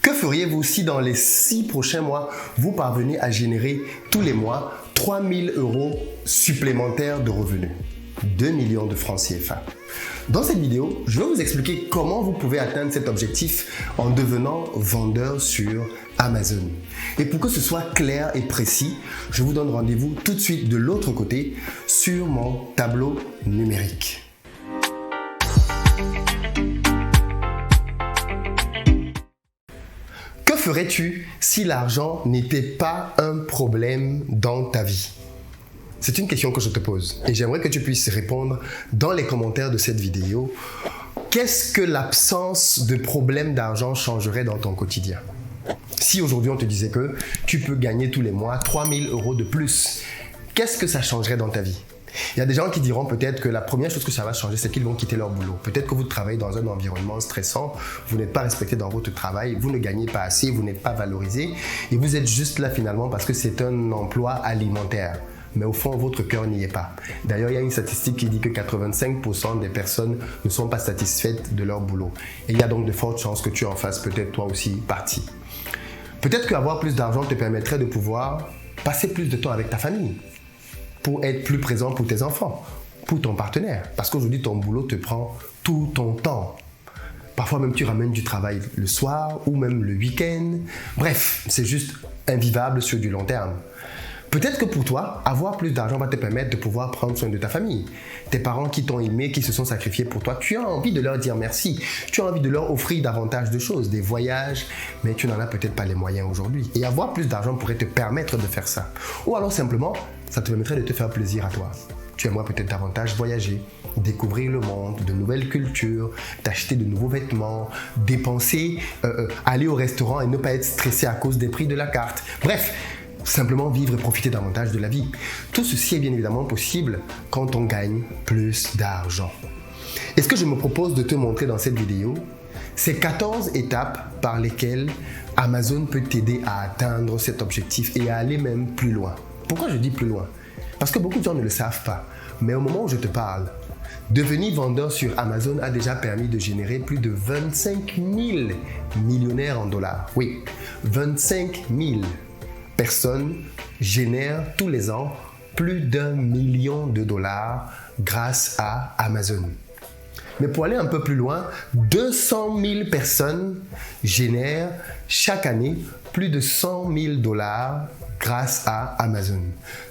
Que feriez-vous si dans les 6 prochains mois, vous parvenez à générer tous les mois 3 000 € supplémentaires de revenus? 2 millions de francs CFA. Dans cette vidéo, je vais vous expliquer comment vous pouvez atteindre cet objectif en devenant vendeur sur Amazon. Et pour que ce soit clair et précis, je vous donne rendez-vous tout de suite de l'autre côté sur mon tableau numérique. Que ferais-tu si l'argent n'était pas un problème dans ta vie? C'est une question que je te pose et j'aimerais que tu puisses répondre dans les commentaires de cette vidéo. Qu'est-ce que l'absence de problème d'argent changerait dans ton quotidien? Si aujourd'hui on te disait que tu peux gagner tous les mois 3 000 € de plus, qu'est-ce que ça changerait dans ta vie? Il y a des gens qui diront peut-être que la première chose que ça va changer, c'est qu'ils vont quitter leur boulot. Peut-être que vous travaillez dans un environnement stressant, vous n'êtes pas respecté dans votre travail, vous ne gagnez pas assez, vous n'êtes pas valorisé et vous êtes juste là finalement parce que c'est un emploi alimentaire. Mais au fond, votre cœur n'y est pas. D'ailleurs, il y a une statistique qui dit que 85% des personnes ne sont pas satisfaites de leur boulot. Et il y a donc de fortes chances que tu en fasses peut-être toi aussi partie. Peut-être qu'avoir plus d'argent te permettrait de pouvoir passer plus de temps avec ta famille, pour être plus présent pour tes enfants, pour ton partenaire. Parce qu'aujourd'hui, ton boulot te prend tout ton temps. Parfois même, tu ramènes du travail le soir ou même le week-end. Bref, c'est juste invivable sur du long terme. Peut-être que pour toi, avoir plus d'argent va te permettre de pouvoir prendre soin de ta famille. Tes parents qui t'ont aimé, qui se sont sacrifiés pour toi, tu as envie de leur dire merci. Tu as envie de leur offrir davantage de choses, des voyages, mais tu n'en as peut-être pas les moyens aujourd'hui. Et avoir plus d'argent pourrait te permettre de faire ça. Ou alors simplement, ça te permettrait de te faire plaisir à toi. Tu aimerais peut-être davantage voyager, découvrir le monde, de nouvelles cultures, t'acheter de nouveaux vêtements, dépenser, aller au restaurant et ne pas être stressé à cause des prix de la carte. Bref, simplement vivre et profiter davantage de la vie. Tout ceci est bien évidemment possible quand on gagne plus d'argent. Et ce que je me propose de te montrer dans cette vidéo, c'est 14 étapes par lesquelles Amazon peut t'aider à atteindre cet objectif et à aller même plus loin. Pourquoi je dis plus loin? Parce que beaucoup de gens ne le savent pas. Mais au moment où je te parle, devenir vendeur sur Amazon a déjà permis de générer plus de 25 000 millionnaires en dollars. Oui, 25 000 personnes génèrent tous les ans plus d'1 million de dollars grâce à Amazon. Mais pour aller un peu plus loin, 200 000 personnes génèrent chaque année plus de 100 000 dollars grâce à Amazon.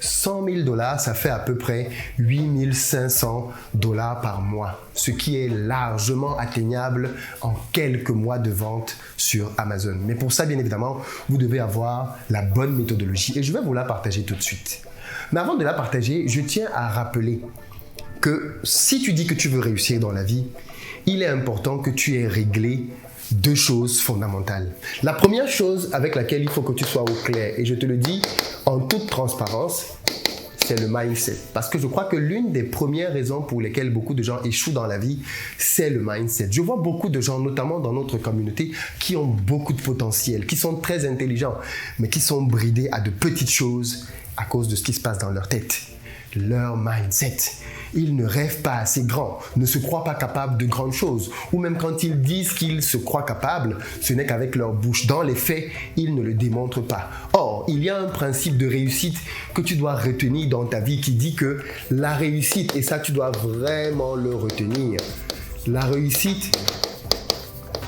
100 000 dollars, ça fait à peu près 8 500 dollars par mois, ce qui est largement atteignable en quelques mois de vente sur Amazon. Mais pour ça, bien évidemment, vous devez avoir la bonne méthodologie et je vais vous la partager tout de suite. Mais avant de la partager, je tiens à rappeler que si tu dis que tu veux réussir dans la vie, il est important que tu aies réglé 2 choses fondamentales. La première chose avec laquelle il faut que tu sois au clair, et je te le dis en toute transparence, c'est le mindset. Parce que je crois que l'une des premières raisons pour lesquelles beaucoup de gens échouent dans la vie, c'est le mindset. Je vois beaucoup de gens, notamment dans notre communauté, qui ont beaucoup de potentiel, qui sont très intelligents, mais qui sont bridés à de petites choses à cause de ce qui se passe dans leur tête. Leur mindset. Ils ne rêvent pas assez grand, ne se croient pas capables de grandes choses. Ou même quand ils disent qu'ils se croient capables, ce n'est qu'avec leur bouche. Dans les faits, ils ne le démontrent pas. Or, il y a un principe de réussite que tu dois retenir dans ta vie qui dit que la réussite, et ça tu dois vraiment le retenir, la réussite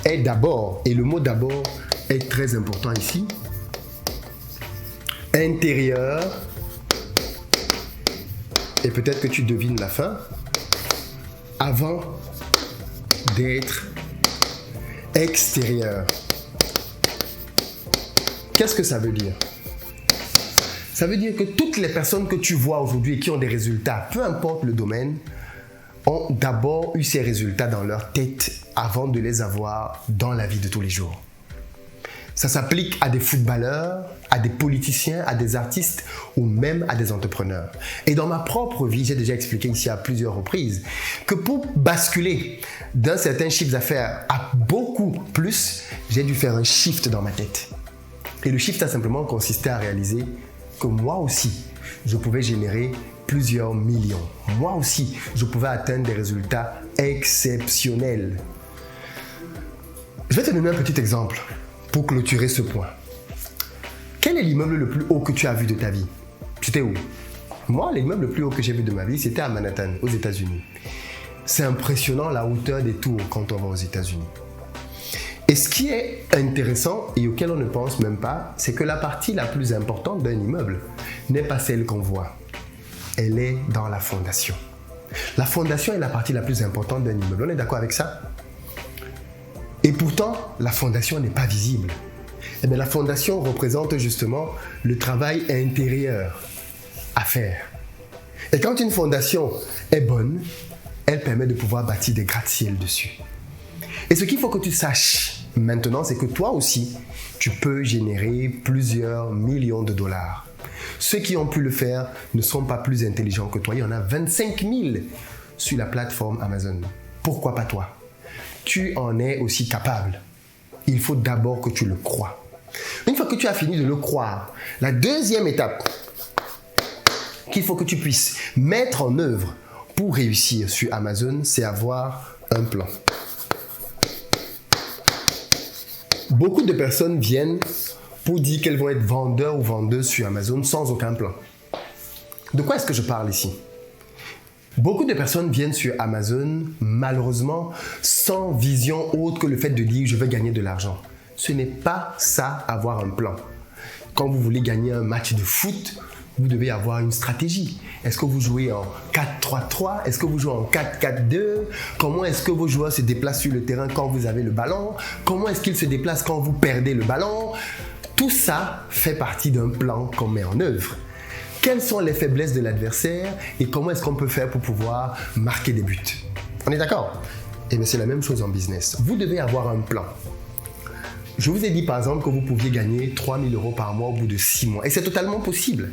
est d'abord, et le mot d'abord est très important ici, intérieur. Et peut-être que tu devines la fin, avant d'être extérieur. Qu'est-ce que ça veut dire? Ça veut dire que toutes les personnes que tu vois aujourd'hui et qui ont des résultats, peu importe le domaine, ont d'abord eu ces résultats dans leur tête avant de les avoir dans la vie de tous les jours. Ça s'applique à des footballeurs, à des politiciens, à des artistes ou même à des entrepreneurs. Et dans ma propre vie, j'ai déjà expliqué ici à plusieurs reprises que pour basculer d'un certain chiffre d'affaires à beaucoup plus, j'ai dû faire un shift dans ma tête. Et le shift a simplement consisté à réaliser que moi aussi, je pouvais générer plusieurs millions. Moi aussi, je pouvais atteindre des résultats exceptionnels. Je vais te donner un petit exemple. pour clôturer ce point. Quel est l'immeuble le plus haut que tu as vu de ta vie? C'était où? Moi, l'immeuble le plus haut que j'ai vu de ma vie, c'était à Manhattan, aux États-Unis. C'est impressionnant la hauteur des tours quand on va aux États-Unis. Et ce qui est intéressant et auquel on ne pense même pas, c'est que la partie la plus importante d'un immeuble n'est pas celle qu'on voit. Elle est dans la fondation. La fondation est la partie la plus importante d'un immeuble. On est d'accord avec ça? Et pourtant, la fondation n'est pas visible. Eh bien, la fondation représente justement le travail intérieur à faire. Et quand une fondation est bonne, elle permet de pouvoir bâtir des gratte-ciel dessus. Et ce qu'il faut que tu saches maintenant, c'est que toi aussi, tu peux générer plusieurs millions de dollars. Ceux qui ont pu le faire ne sont pas plus intelligents que toi. Il y en a 25 000 sur la plateforme Amazon. Pourquoi pas toi? Tu en es aussi capable. Il faut d'abord que tu le crois. Une fois que tu as fini de le croire, la deuxième étape qu'il faut que tu puisses mettre en œuvre pour réussir sur Amazon, c'est avoir un plan. Beaucoup de personnes viennent pour dire qu'elles vont être vendeurs ou vendeuses sur Amazon sans aucun plan. De quoi est-ce que je parle ici? Beaucoup de personnes viennent sur Amazon, malheureusement, sans vision autre que le fait de dire « je veux gagner de l'argent ». Ce n'est pas ça, avoir un plan. Quand vous voulez gagner un match de foot, vous devez avoir une stratégie. Est-ce que vous jouez en 4-3-3? Est-ce que vous jouez en 4-4-2? Comment est-ce que vos joueurs se déplacent sur le terrain quand vous avez le ballon? Comment est-ce qu'ils se déplacent quand vous perdez le ballon? Tout ça fait partie d'un plan qu'on met en œuvre. Quelles sont les faiblesses de l'adversaire et comment est-ce qu'on peut faire pour pouvoir marquer des buts? On est d'accord? Eh bien, c'est la même chose en business. Vous devez avoir un plan. Je vous ai dit par exemple que vous pouviez gagner 3 000 € par mois au bout de 6 mois. Et c'est totalement possible.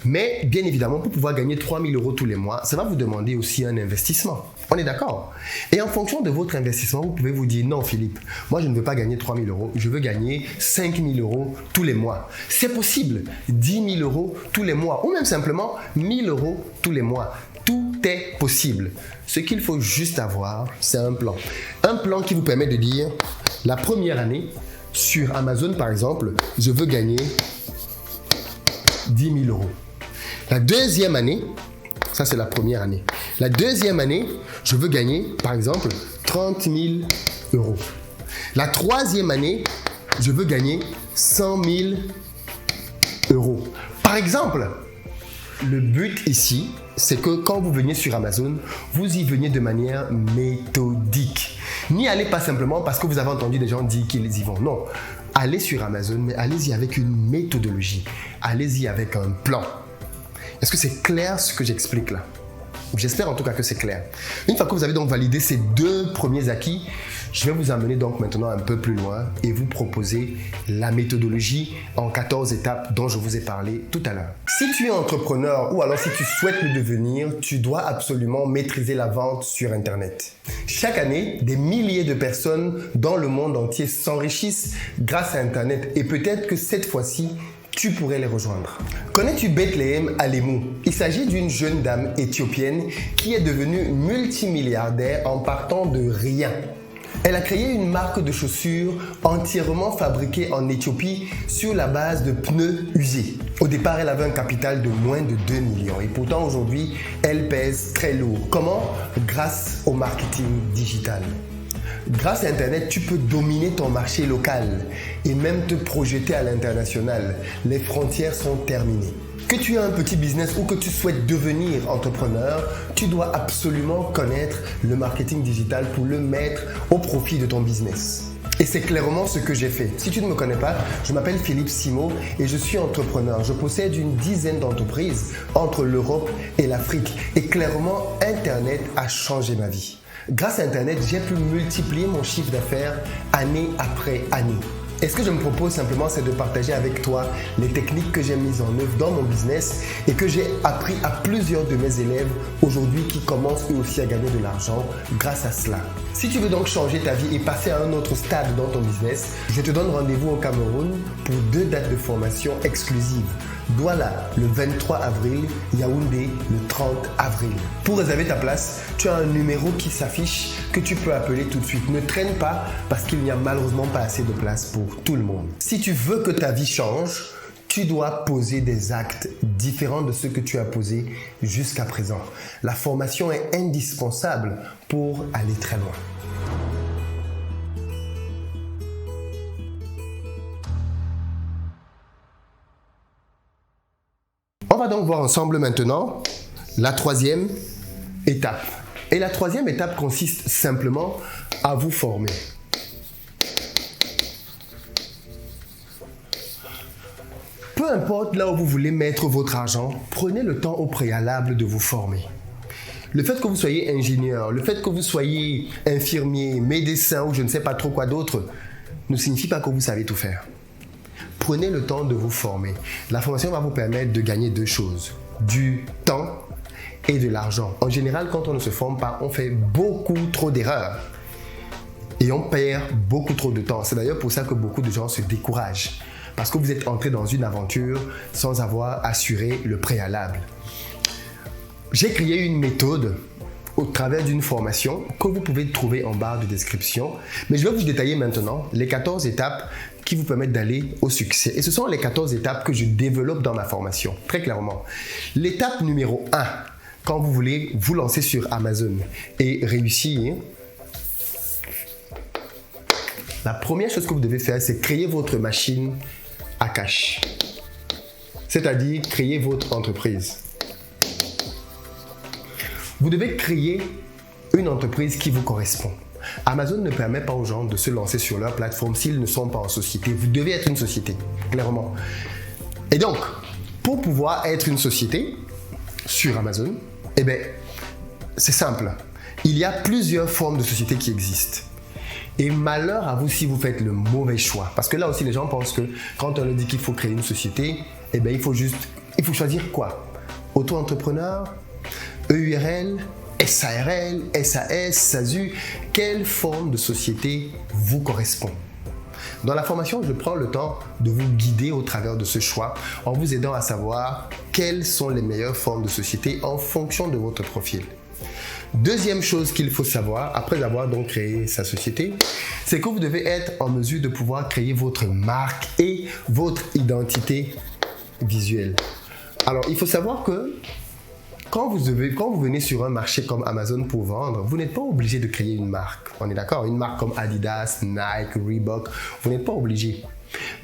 Mais bien évidemment, pour pouvoir gagner 3 000 € tous les mois, ça va vous demander aussi un investissement. On est d'accord? Et en fonction de votre investissement, vous pouvez vous dire « Non Philippe, moi je ne veux pas gagner 3 000 €, je veux gagner 5 000 € tous les mois. » C'est possible, 10 000 € tous les mois ou même simplement 1 000 € tous les mois. Tout est possible. Ce qu'il faut juste avoir, c'est un plan. Un plan qui vous permet de dire « La première année, sur Amazon par exemple, je veux gagner 10 000 €. La deuxième année, ça c'est la première année. La deuxième année, je veux gagner, par exemple, 30 000 €. La troisième année, je veux gagner 100 000 €. Par exemple, le but ici, c'est que quand vous venez sur Amazon, vous y veniez de manière méthodique. N'y allez pas simplement parce que vous avez entendu des gens dire qu'ils y vont. Non, allez sur Amazon, mais allez-y avec une méthodologie. Allez-y avec un plan. Est-ce que c'est clair ce que j'explique là? J'espère en tout cas que c'est clair. Une fois que vous avez donc validé ces deux premiers acquis, je vais vous amener donc maintenant un peu plus loin et vous proposer la méthodologie en 14 étapes dont je vous ai parlé tout à l'heure. Si tu es entrepreneur ou alors si tu souhaites le devenir, tu dois absolument maîtriser la vente sur Internet. Chaque année, des milliers de personnes dans le monde entier s'enrichissent grâce à Internet et peut-être que cette fois-ci, tu pourrais les rejoindre. Connais-tu Bethlehem Alemou? Il s'agit d'une jeune dame éthiopienne qui est devenue multimilliardaire en partant de rien. Elle a créé une marque de chaussures entièrement fabriquée en Éthiopie sur la base de pneus usés. Au départ, elle avait un capital de moins de 2 millions et pourtant aujourd'hui, elle pèse très lourd. Comment? Grâce au marketing digital. Grâce à Internet, tu peux dominer ton marché local et même te projeter à l'international. Les frontières sont terminées. Que tu aies un petit business ou que tu souhaites devenir entrepreneur, tu dois absolument connaître le marketing digital pour le mettre au profit de ton business. Et c'est clairement ce que j'ai fait. Si tu ne me connais pas, je m'appelle Philippe Simo et je suis entrepreneur. Je possède une dizaine d'entreprises entre l'Europe et l'Afrique. Et clairement, Internet a changé ma vie. Grâce à Internet, j'ai pu multiplier mon chiffre d'affaires année après année. Et ce que je me propose simplement, c'est de partager avec toi les techniques que j'ai mises en œuvre dans mon business et que j'ai appris à plusieurs de mes élèves aujourd'hui qui commencent eux aussi à gagner de l'argent grâce à cela. Si tu veux donc changer ta vie et passer à un autre stade dans ton business, je te donne rendez-vous au Cameroun pour 2 dates de formation exclusives. Douala le 23 avril, Yaoundé le 30 avril. Pour réserver ta place, tu as un numéro qui s'affiche que tu peux appeler tout de suite. Ne traîne pas parce qu'il n'y a malheureusement pas assez de place pour tout le monde. Si tu veux que ta vie change, tu dois poser des actes différents de ceux que tu as posés jusqu'à présent. La formation est indispensable pour aller très loin. On va donc voir ensemble maintenant la troisième étape. Et la troisième étape consiste simplement à vous former. Peu importe là où vous voulez mettre votre argent, prenez le temps au préalable de vous former. Le fait que vous soyez ingénieur, le fait que vous soyez infirmier, médecin ou je ne sais pas trop quoi d'autre, ne signifie pas que vous savez tout faire. Prenez le temps de vous former. La formation va vous permettre de gagner deux choses, du temps et de l'argent. En général, quand on ne se forme pas, on fait beaucoup trop d'erreurs et on perd beaucoup trop de temps. C'est d'ailleurs pour ça que beaucoup de gens se découragent. Parce que vous êtes entré dans une aventure sans avoir assuré le préalable. J'ai créé une méthode au travers d'une formation que vous pouvez trouver en barre de description. Mais je vais vous détailler maintenant les 14 étapes qui vous permettent d'aller au succès. Et ce sont les 14 étapes que je développe dans ma formation, très clairement. L'étape numéro 1, quand vous voulez vous lancer sur Amazon et réussir, la première chose que vous devez faire, c'est créer votre machine à cash. C'est-à-dire créer votre entreprise. Vous devez créer une entreprise qui vous correspond. Amazon ne permet pas aux gens de se lancer sur leur plateforme s'ils ne sont pas en société. Vous devez être une société, clairement. Et donc, pour pouvoir être une société sur Amazon, eh bien, c'est simple. Il y a plusieurs formes de sociétés qui existent. Et malheur à vous si vous faites le mauvais choix. Parce que là aussi, les gens pensent que quand on leur dit qu'il faut créer une société, eh bien, il faut choisir quoi? Auto-entrepreneur, EURL, SARL, SAS, SASU. Quelle forme de société vous correspond? Dans la formation, je prends le temps de vous guider au travers de ce choix en vous aidant à savoir quelles sont les meilleures formes de société en fonction de votre profil. Deuxième chose qu'il faut savoir, après avoir donc créé sa société, c'est que vous devez être en mesure de pouvoir créer votre marque et votre identité visuelle. Alors, il faut savoir que quand vous venez sur un marché comme Amazon pour vendre, vous n'êtes pas obligé de créer une marque. On est d'accord? Une marque comme Adidas, Nike, Reebok, vous n'êtes pas obligé.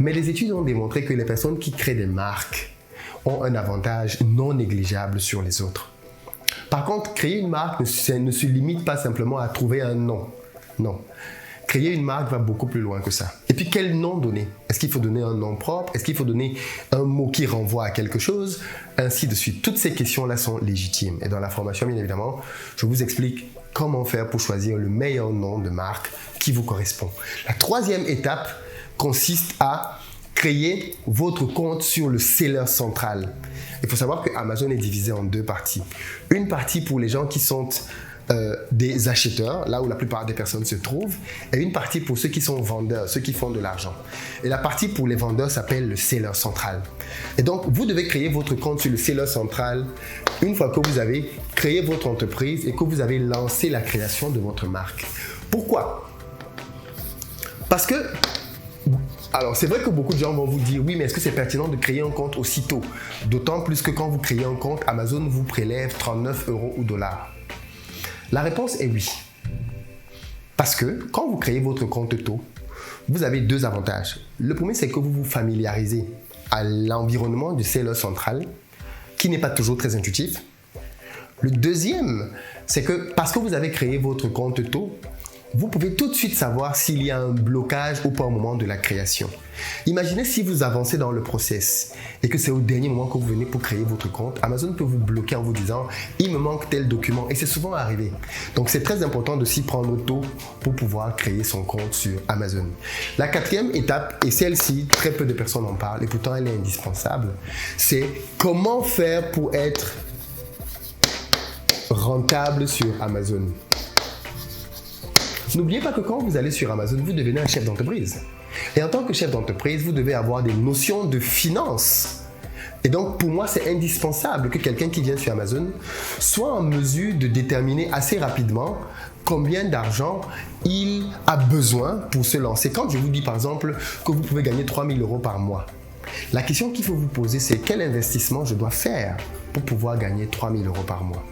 Mais les études ont démontré que les personnes qui créent des marques ont un avantage non négligeable sur les autres. Par contre, créer une marque ne se limite pas simplement à trouver un nom. Non. Créer une marque va beaucoup plus loin que ça. Et puis, quel nom donner? Est-ce qu'il faut donner un nom propre? Est-ce qu'il faut donner un mot qui renvoie à quelque chose? Ainsi de suite. Toutes ces questions-là sont légitimes. Et dans la formation, bien évidemment, je vous explique comment faire pour choisir le meilleur nom de marque qui vous correspond. La troisième étape consiste à créer votre compte sur le seller central. Il faut savoir que Amazon est divisé en deux parties. Une partie pour les gens qui sont des acheteurs, là où la plupart des personnes se trouvent, et une partie pour ceux qui sont vendeurs, ceux qui font de l'argent. Et la partie pour les vendeurs s'appelle le seller central. Et donc, vous devez créer votre compte sur le seller central une fois que vous avez créé votre entreprise et que vous avez lancé la création de votre marque. Pourquoi? Parce que alors, c'est vrai que beaucoup de gens vont vous dire, oui, mais est-ce que c'est pertinent de créer un compte aussitôt? D'autant plus que quand vous créez un compte, Amazon vous prélève 39 € ou dollars. La réponse est oui. Parce que quand vous créez votre compte tôt, vous avez deux avantages. Le premier, c'est que vous vous familiarisez à l'environnement du seller central, qui n'est pas toujours très intuitif. Le deuxième, c'est que parce que vous avez créé votre compte tôt, vous pouvez tout de suite savoir s'il y a un blocage ou pas au moment de la création. Imaginez si vous avancez dans le process et que c'est au dernier moment que vous venez pour créer votre compte. Amazon peut vous bloquer en vous disant « il me manque tel document » et c'est souvent arrivé. Donc c'est très important de s'y prendre tôt pour pouvoir créer son compte sur Amazon. La quatrième étape, et celle-ci, très peu de personnes en parlent et pourtant elle est indispensable, c'est comment faire pour être rentable sur Amazon. N'oubliez pas que quand vous allez sur Amazon, vous devenez un chef d'entreprise. Et en tant que chef d'entreprise, vous devez avoir des notions de finance Et donc, pour moi, c'est indispensable que quelqu'un qui vient sur Amazon soit en mesure de déterminer assez rapidement combien d'argent il a besoin pour se lancer. Quand je vous dis, par exemple, que vous pouvez gagner 3 000 € par mois, la question qu'il faut vous poser, c'est quel investissement je dois faire pour pouvoir gagner 3 000 € par mois.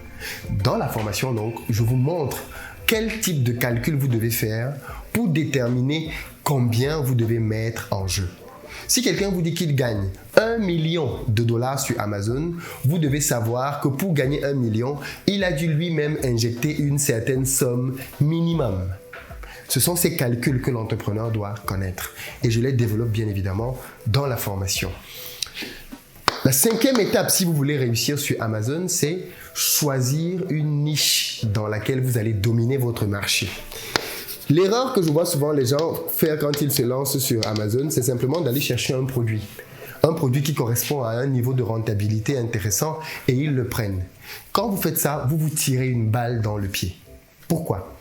Dans la formation, donc, je vous montre quel type de calcul vous devez faire pour déterminer combien vous devez mettre en jeu. Si quelqu'un vous dit qu'il gagne 1 million de dollars sur Amazon, vous devez savoir que pour gagner 1 million, il a dû lui-même injecter une certaine somme minimum. Ce sont ces calculs que l'entrepreneur doit connaître et je les développe bien évidemment dans la formation. La 5e étape, si vous voulez réussir sur Amazon, c'est choisir une niche dans laquelle vous allez dominer votre marché. L'erreur que je vois souvent les gens faire quand ils se lancent sur Amazon, c'est simplement d'aller chercher un produit. Un produit qui correspond à un niveau de rentabilité intéressant et ils le prennent. Quand vous faites ça, vous vous tirez une balle dans le pied. Pourquoi ?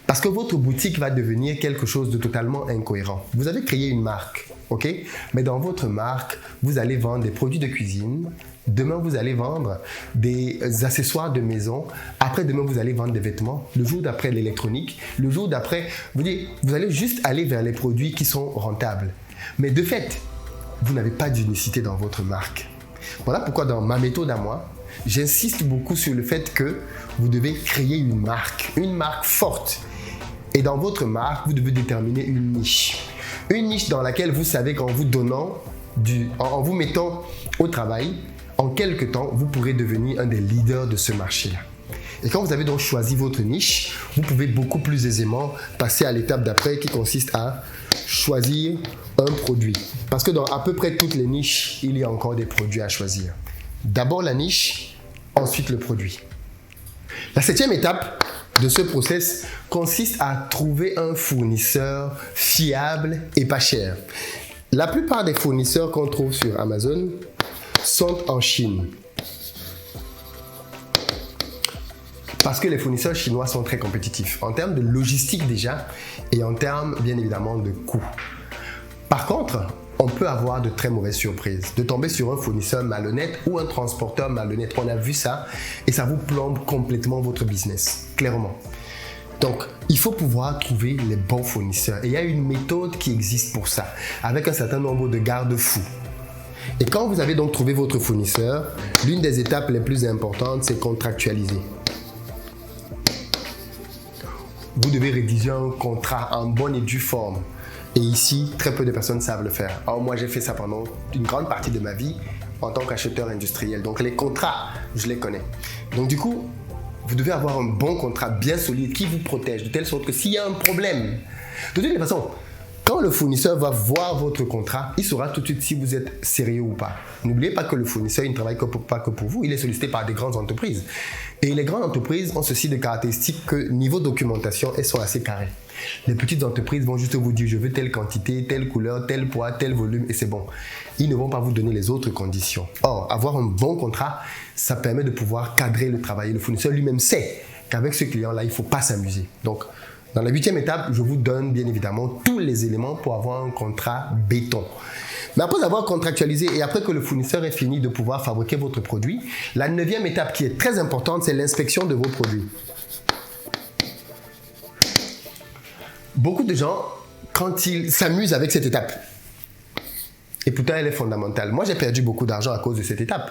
Parce que votre boutique va devenir quelque chose de totalement incohérent. Vous avez créé une marque, ok ? Mais dans votre marque, vous allez vendre des produits de cuisine. Demain, vous allez vendre des accessoires de maison. Après-demain, vous allez vendre des vêtements. Le jour d'après, l'électronique. Le jour d'après, vous allez juste aller vers les produits qui sont rentables. Mais de fait, vous n'avez pas d'unicité dans votre marque. Voilà pourquoi dans ma méthode à moi, j'insiste beaucoup sur le fait que vous devez créer une marque forte. Et dans votre marque, vous devez déterminer une niche. Une niche dans laquelle vous savez qu'en vous donnant, en vous mettant au travail, en quelques temps, vous pourrez devenir un des leaders de ce marché-là. Et quand vous avez donc choisi votre niche, vous pouvez beaucoup plus aisément passer à l'étape d'après qui consiste à choisir un produit. Parce que dans à peu près toutes les niches, il y a encore des produits à choisir. D'abord la niche, ensuite le produit. La 7e étape de ce process consiste à trouver un fournisseur fiable et pas cher. La plupart des fournisseurs qu'on trouve sur Amazon sont en Chine. Parce que les fournisseurs chinois sont très compétitifs en termes de logistique déjà et en termes bien évidemment de coûts. Par contre, on peut avoir de très mauvaises surprises, de tomber sur un fournisseur malhonnête ou un transporteur malhonnête. On a vu ça et ça vous plombe complètement votre business, clairement. Donc, il faut pouvoir trouver les bons fournisseurs. Et il y a une méthode qui existe pour ça, avec un certain nombre de garde-fous. Et quand vous avez donc trouvé votre fournisseur, l'une des étapes les plus importantes, c'est contractualiser. Vous devez rédiger un contrat en bonne et due forme. Et ici, très peu de personnes savent le faire. Alors moi, j'ai fait ça pendant une grande partie de ma vie en tant qu'acheteur industriel. Donc les contrats, je les connais. Donc du coup, vous devez avoir un bon contrat bien solide qui vous protège de telle sorte que s'il y a un problème, de toute façon, quand le fournisseur va voir votre contrat, il saura tout de suite si vous êtes sérieux ou pas. N'oubliez pas que le fournisseur, il ne travaille pas que pour vous, il est sollicité par des grandes entreprises. Et les grandes entreprises ont ceci de caractéristique que niveau documentation, elles sont assez carrées. Les petites entreprises vont juste vous dire je veux telle quantité, telle couleur, tel poids, tel volume et c'est bon. Ils ne vont pas vous donner les autres conditions. Or, avoir un bon contrat, ça permet de pouvoir cadrer le travail. Le fournisseur lui-même sait qu'avec ce client-là, il ne faut pas s'amuser. Donc, dans la 8e étape, je vous donne bien évidemment tous les éléments pour avoir un contrat béton. Mais après avoir contractualisé et après que le fournisseur ait fini de pouvoir fabriquer votre produit, la 9e étape qui est très importante, c'est l'inspection de vos produits. Beaucoup de gens, quand ils s'amusent avec cette étape, et pourtant elle est fondamentale. Moi, j'ai perdu beaucoup d'argent à cause de cette étape.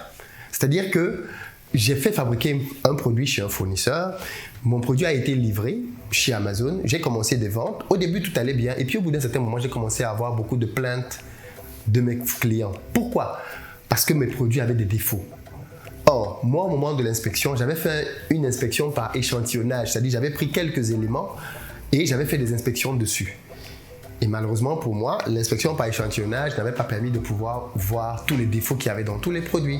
C'est-à-dire que j'ai fait fabriquer un produit chez un fournisseur, mon produit a été livré chez Amazon, j'ai commencé des ventes, au début tout allait bien, et puis au bout d'un certain moment, j'ai commencé à avoir beaucoup de plaintes de mes clients. Pourquoi ? Parce que mes produits avaient des défauts. Or, moi, au moment de l'inspection, j'avais fait une inspection par échantillonnage, c'est-à-dire j'avais pris quelques éléments et j'avais fait des inspections dessus. Et malheureusement pour moi, l'inspection par échantillonnage n'avait pas permis de pouvoir voir tous les défauts qu'il y avait dans tous les produits.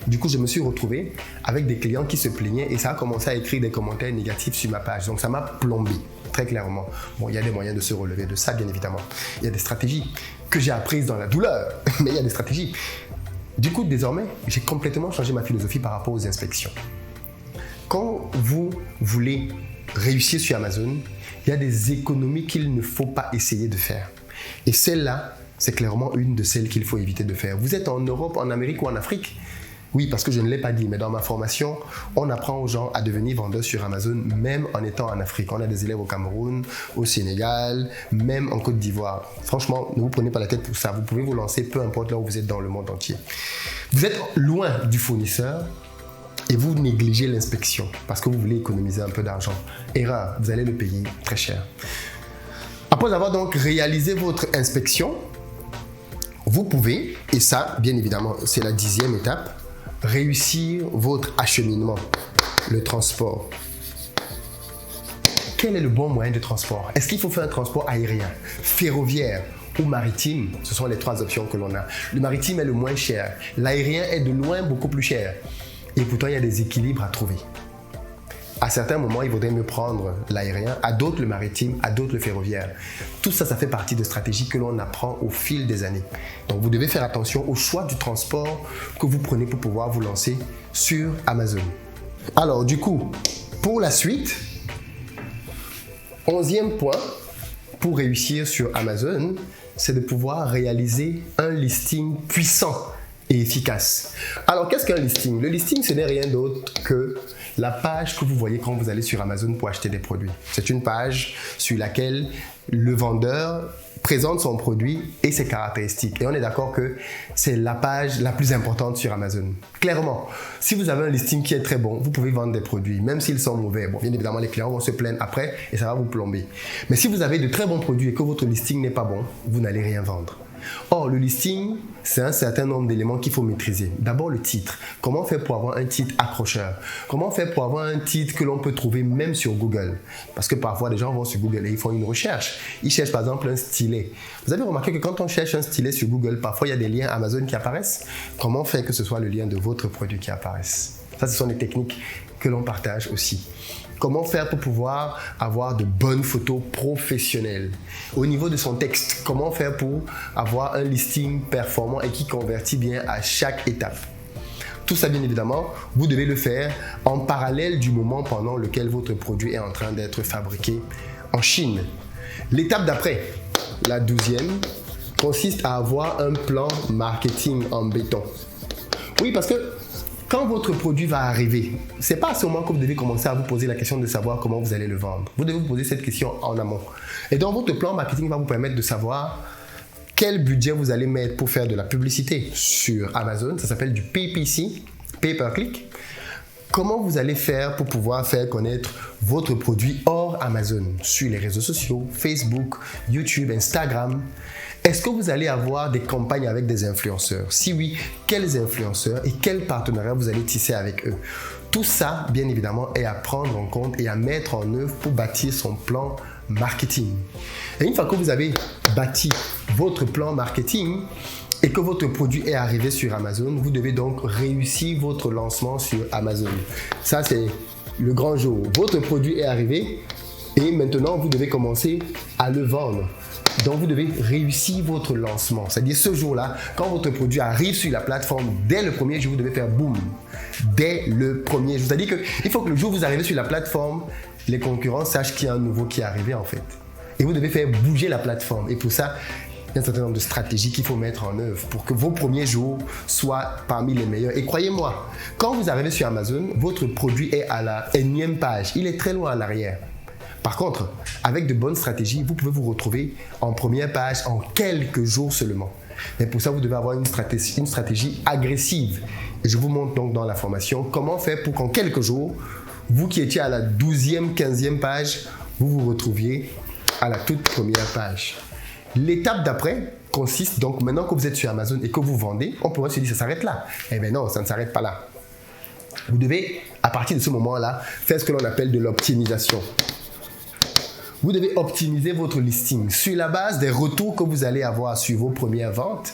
Du coup, je me suis retrouvé avec des clients qui se plaignaient et ça a commencé à écrire des commentaires négatifs sur ma page. Donc ça m'a plombé, très clairement. Bon, il y a des moyens de se relever de ça, bien évidemment. Il y a des stratégies que j'ai apprises dans la douleur, mais il y a des stratégies. Du coup, désormais, j'ai complètement changé ma philosophie par rapport aux inspections. Quand vous voulez réussir sur Amazon, il y a des économies qu'il ne faut pas essayer de faire. Et celles-là, c'est clairement une de celles qu'il faut éviter de faire. Vous êtes en Europe, en Amérique ou en Afrique? Oui, parce que je ne l'ai pas dit, mais dans ma formation, on apprend aux gens à devenir vendeurs sur Amazon, même en étant en Afrique. On a des élèves au Cameroun, au Sénégal, même en Côte d'Ivoire. Franchement, ne vous prenez pas la tête pour ça. Vous pouvez vous lancer peu importe là où vous êtes dans le monde entier. Vous êtes loin du fournisseur et vous négligez l'inspection parce que vous voulez économiser un peu d'argent. Erreur, vous allez le payer très cher. Après avoir donc réalisé votre inspection, vous pouvez, et ça, bien évidemment, c'est la 10e étape, réussir votre acheminement, le transport. Quel est le bon moyen de transport? Est-ce qu'il faut faire un transport aérien, ferroviaire ou maritime? Ce sont les 3 options que l'on a. Le maritime est le moins cher. L'aérien est de loin beaucoup plus cher. Et pourtant, il y a des équilibres à trouver. À certains moments, il vaudrait mieux prendre l'aérien, à d'autres le maritime, à d'autres le ferroviaire. Tout ça, ça fait partie de stratégies que l'on apprend au fil des années. Donc, vous devez faire attention au choix du transport que vous prenez pour pouvoir vous lancer sur Amazon. Alors, du coup, pour la suite, 11e point pour réussir sur Amazon, c'est de pouvoir réaliser un listing puissant et efficace. Alors, qu'est-ce qu'un listing? Le listing, ce n'est rien d'autre que la page que vous voyez quand vous allez sur Amazon pour acheter des produits. C'est une page sur laquelle le vendeur présente son produit et ses caractéristiques. Et on est d'accord que c'est la page la plus importante sur Amazon. Clairement, si vous avez un listing qui est très bon, vous pouvez vendre des produits, même s'ils sont mauvais. Bon, bien évidemment, les clients vont se plaindre après et ça va vous plomber. Mais si vous avez de très bons produits et que votre listing n'est pas bon, vous n'allez rien vendre. Or, le listing, c'est un certain nombre d'éléments qu'il faut maîtriser. D'abord, le titre. Comment faire pour avoir un titre accrocheur? Comment faire pour avoir un titre que l'on peut trouver même sur Google? Parce que parfois, des gens vont sur Google et ils font une recherche. Ils cherchent par exemple un stylet. Vous avez remarqué que quand on cherche un stylet sur Google, parfois il y a des liens Amazon qui apparaissent. Comment faire que ce soit le lien de votre produit qui apparaisse? Ça, ce sont des techniques que l'on partage aussi. Comment faire pour pouvoir avoir de bonnes photos professionnelles? Au niveau de son texte, comment faire pour avoir un listing performant et qui convertit bien à chaque étape? Tout ça, bien évidemment, vous devez le faire en parallèle du moment pendant lequel votre produit est en train d'être fabriqué en Chine. L'étape d'après, la 12e, consiste à avoir un plan marketing en béton. Oui, parce que quand votre produit va arriver, ce n'est pas à ce moment que vous devez commencer à vous poser la question de savoir comment vous allez le vendre. Vous devez vous poser cette question en amont. Et donc, votre plan marketing va vous permettre de savoir quel budget vous allez mettre pour faire de la publicité sur Amazon. Ça s'appelle du PPC, Pay Per Click. Comment vous allez faire pour pouvoir faire connaître votre produit hors Amazon, sur les réseaux sociaux, Facebook, YouTube, Instagram. Est-ce que vous allez avoir des campagnes avec des influenceurs? Si oui, quels influenceurs et quels partenariats vous allez tisser avec eux? Tout ça, bien évidemment, est à prendre en compte et à mettre en œuvre pour bâtir son plan marketing. Et une fois que vous avez bâti votre plan marketing et que votre produit est arrivé sur Amazon, vous devez donc réussir votre lancement sur Amazon. Ça, c'est le grand jour. Votre produit est arrivé et maintenant, vous devez commencer à le vendre. Donc, vous devez réussir votre lancement. C'est-à-dire ce jour-là, quand votre produit arrive sur la plateforme, dès le premier jour, vous devez faire boum. Dès le premier jour. C'est-à-dire qu'il faut que le jour où vous arrivez sur la plateforme, les concurrents sachent qu'il y a un nouveau qui est arrivé en fait. Et vous devez faire bouger la plateforme. Et pour ça, il y a un certain nombre de stratégies qu'il faut mettre en œuvre pour que vos premiers jours soient parmi les meilleurs. Et croyez-moi, quand vous arrivez sur Amazon, votre produit est à la énième page. Il est très loin en arrière. Par contre, avec de bonnes stratégies, vous pouvez vous retrouver en première page en quelques jours seulement. Mais pour ça, vous devez avoir une stratégie agressive. Et je vous montre donc dans la formation comment faire pour qu'en quelques jours, vous qui étiez à la 12e, 15e page, vous vous retrouviez à la toute première page. L'étape d'après consiste donc, maintenant que vous êtes sur Amazon et que vous vendez, on pourrait se dire ça s'arrête là. Eh bien non, ça ne s'arrête pas là. Vous devez, à partir de ce moment-là, faire ce que l'on appelle de l'optimisation. Vous devez optimiser votre listing. Sur la base des retours que vous allez avoir sur vos premières ventes,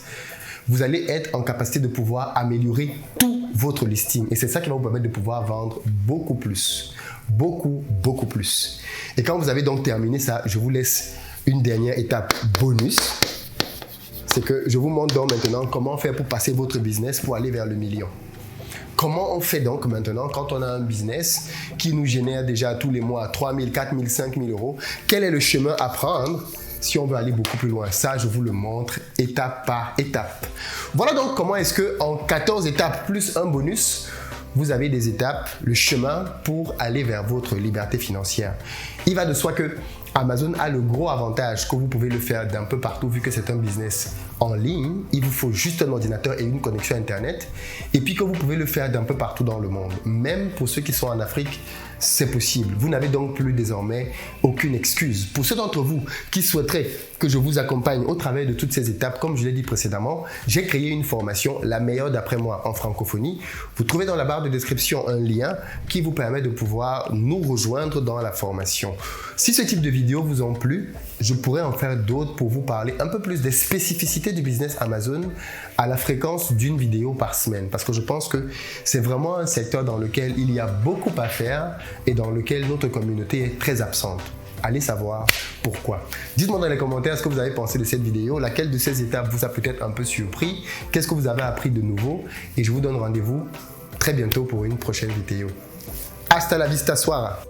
vous allez être en capacité de pouvoir améliorer tout votre listing. Et c'est ça qui va vous permettre de pouvoir vendre beaucoup plus. Beaucoup, beaucoup plus. Et quand vous avez donc terminé ça, je vous laisse une dernière étape bonus. C'est que je vous montre donc maintenant comment faire pour passer votre business pour aller vers le million. Comment on fait donc maintenant quand on a un business qui nous génère déjà tous les mois 3 000, 4 000, 5 000 euros? Quel est le chemin à prendre si on veut aller beaucoup plus loin. Ça, je vous le montre étape par étape. Voilà donc comment est-ce que en 14 étapes plus un bonus, vous avez des étapes, le chemin pour aller vers votre liberté financière. Il va de soi que Amazon a le gros avantage que vous pouvez le faire d'un peu partout vu que c'est un business en ligne. Il vous faut juste un ordinateur et une connexion Internet. Et puis que vous pouvez le faire d'un peu partout dans le monde. Même pour ceux qui sont en Afrique, c'est possible. Vous n'avez donc plus désormais aucune excuse. Pour ceux d'entre vous qui souhaiteraient que je vous accompagne au travers de toutes ces étapes, comme je l'ai dit précédemment, j'ai créé une formation, la meilleure d'après moi en francophonie. Vous trouvez dans la barre de description un lien qui vous permet de pouvoir nous rejoindre dans la formation. Si ce type de vidéo vous ont plu, je pourrais en faire d'autres pour vous parler un peu plus des spécificités du business Amazon à la fréquence d'une vidéo par semaine. Parce que je pense que c'est vraiment un secteur dans lequel il y a beaucoup à faire et dans lequel notre communauté est très absente. Allez savoir pourquoi. Dites-moi dans les commentaires ce que vous avez pensé de cette vidéo, laquelle de ces étapes vous a peut-être un peu surpris, qu'est-ce que vous avez appris de nouveau et je vous donne rendez-vous très bientôt pour une prochaine vidéo. Hasta la vista, soir.